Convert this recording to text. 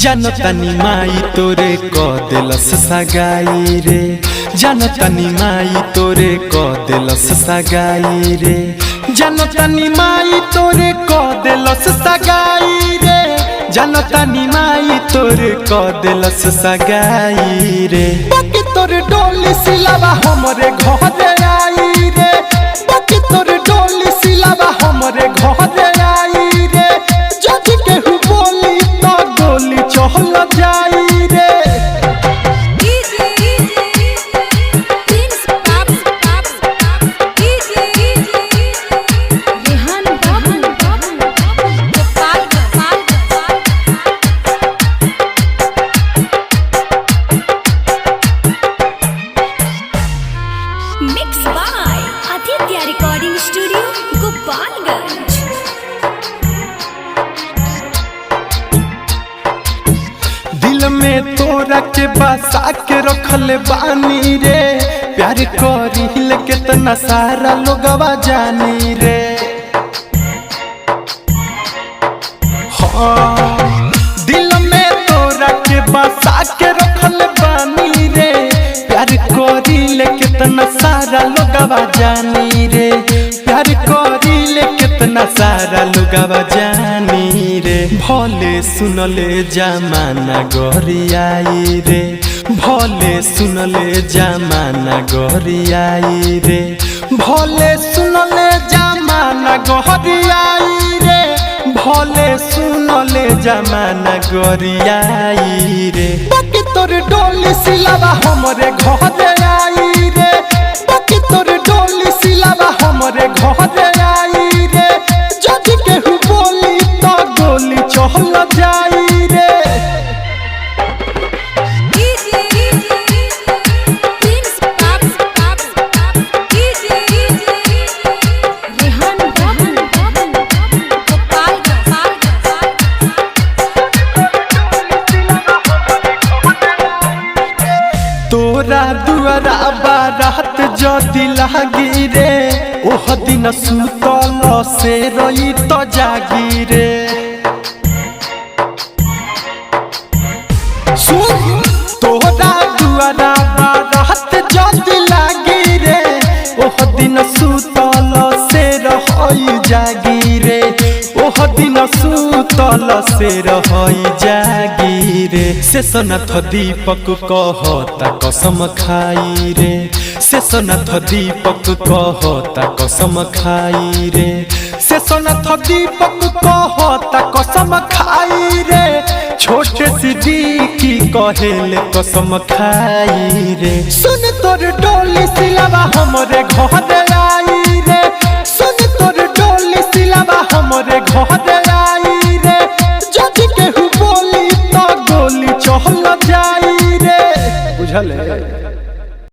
जानतानी माई तोरे क दिलस सगाई रे, जानतानी माई तोरे क दिलस सगाई रे, जानतानी माई तोरे क दिलस सगाई रे, जानतानी माई तोरे क दिलस सगाई रे। बाकी तोरे डोली सिलावा हमरे घरे आई रे, बाकी तोरे डोली सिलावा हमरे घरे आई रे। जज केहू बोली तो गोली चहल जाई रे। Mixed by Aditya Recording Studio, Gopalganj। दिल में तोरा के बसा के रखले बानी रे, प्यार करिल कितना सारा लोगवा जानी रे। हाँ दिल में तोरा के बसा के रखले बानी रे, प्यार करिल कितना सारा लोगवा जानी रे, प्यार करिल कितना सारा लोगवा जानी रे। भले सुनले जमाना गरियाई रे, भले सुनले जमाना गरियाई रे, भले सुनले जमाना गरियाई रे, भले सुनले जमाना गरियाई रे। बाकी तोर डोली सिलावा हमरे घरे आई रे, बाकी तोर डोली सिलावा हमरे घरे आई रे। जज केहू बोली तो गोली चहल जाई रे। तोरा दुआरा बारात जदि लागी रे, ओह दिन सुतल से रही तो जागी रे। सुन तोरा दुआरा बारात जदि लागी रे, ओह दिन सुतल से रही जागी रे, ओह दिन सुतल से रही जागी रे। शेषनाथ दीपक कहता कसम खाई रे, शेषनाथ दीपक कहता कसम खाई रे, शेषनाथ दीपक कहता कसम खाई रे। छोटे सिद्दीकी कहेले कसम खाई रे। सुन तोर डोली सिलावा हमरे घर